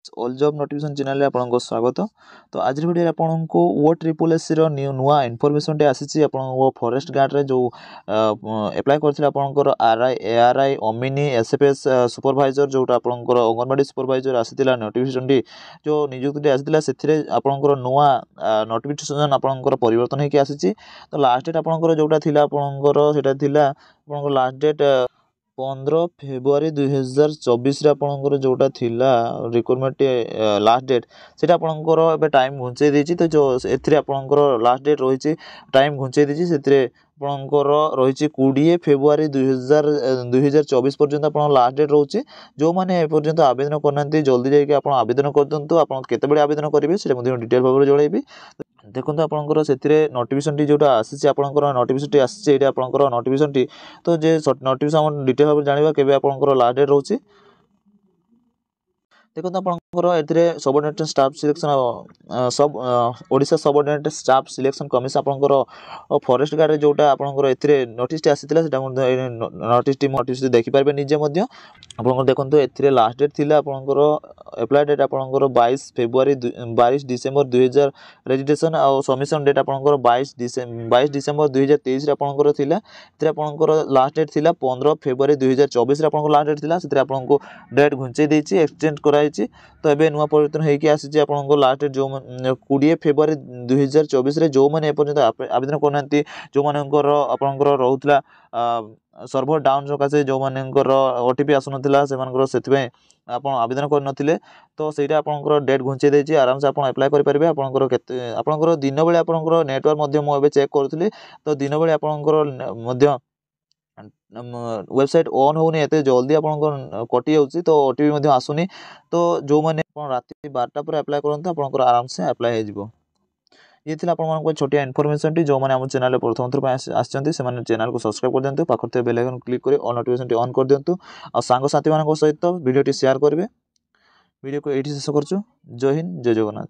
All job notification channel आपको स्वागत। तो आज वीडियो आपको OSSC नुआ इनफॉरमेशन टे आसी फॉरेस्ट गार्ड रे जो एप्लाई करथिले आपनकर RI ARY Omni SFS supervisor जोटा आपनकर अंगनवाड़ी सुपरवाइजर आसीतिला नोटिफिकेशन टी जो नियुक्ति आसीतिला सेथिरे आपनकर नुआ नोटिफिकेशन आपनकर परिवर्तन हेकि आसीची। तो लास्ट डेट आपनकर जोटा थिला आपनकर सेटा थिला आपनकर लास्ट डेट 15 फेब्रुआरी 2024 आपनकर जोटा थिला रिक्वायरमेंट लास्ट डेट सेटा आपनकर एबे टाइम घुंचै देछि। तो जो एथिरे आपनकर लास्ट डेट रहिछि टाइम घुंचै देछि सेथिरे आपनकर रहिछि 20 फेब्रुआरी 2024 पर्यंत आपन लास्ट डेट रहउछि। जो माने ए पर्यंत आवेदन करनांती जल्दी जाइके आपन आवेदन कर दंतु। आपन केते बडे आवेदन करिवे सेटा मध्ये डिटेल भाबरे जळेबी। देखो आपनकर सेथिरे नोटिफिकेशन टी जोटा आसीछि आपनकर नोटिफिकेशन टी आसीछि एटा आपनकर नोटिफिकेशन टी। तो जे नोटिफिकेशन हम डिटेल भाबरे जानिबा केबे आपनकर लास्ट डेट रहउछि। देखो आपनकर एथिरे सबऑर्डिनेट स्टाफ सिलेक्शन सब Odisha subordinate staff selection commission आपनकर फॉरेस्ट गार्ड जोटा आपनकर एथिरे नोटिस टी आसीतिला सेटा नोटिस टी देखि पारबे निजे मध्ये। आपनकर देखंतु एथिरे लास्ट डेट थिला आपनकर अप्लाई डेट आपनकर 22 डिसेंबर 2000 रजिस्ट्रेशन आ सबमिशन डेट आपनकर 22 डिसेंबर 2023 रे आपनकर थिला। एथिरे आपनकर लास्ट डेट थिला 15 फेब्रुआरी 2024 रे आपनकर लास्ट डेट थिला। सेथिरे आपनको डेट घुंचै देछि एक्सटेंड कराइछि। तो एबे नुआ परिवर्तन हेकि आसीछि आपनकर लास्ट डेट जो 20 फेब्रुआरी 2024 रे जो माने ए पर्यंत आवेदन करनांती जो मानकर आपनकर रहउतला सर्वर डाउन सकासे जो मानकर ओटीपी आसुनथिला से मानकर सेथिबे आपन आवेदन कर नथिले। तो सेटा आपनकर डेट घुंचै देछि आराम से आपन अप्लाई करि परिबे। आपनकर केते आपनकर दिन बेले आपनकर नेटवर्क मध्ये मो एबे चेक करथुली। तो दिन बेले आपनकर मध्ये वेबसाइट ऑन होनी एते जल्दी आपनकर कटि जाउछि। तो ओटीपी मध्ये आसुनी। तो जो माने आपन राति 12टा पर अप्लाई करंत आपनकर आराम से अप्लाई हे जिवो। ये थिला आपन मानको छोटिया इन्फॉर्मेशन टी जो माने हम चैनल प्रथम थर आछंती से माने चैनल को सब्सक्राइब कर देंतु पाखरते बेल आइकन क्लिक करी ऑल नोटिफिकेशन टी ऑन कर देंतु आ सांग साथी मानको सहित वीडियो टी शेयर करबे। वीडियो को एठी शेष करछु। जय हिंद जय जगन्नाथ।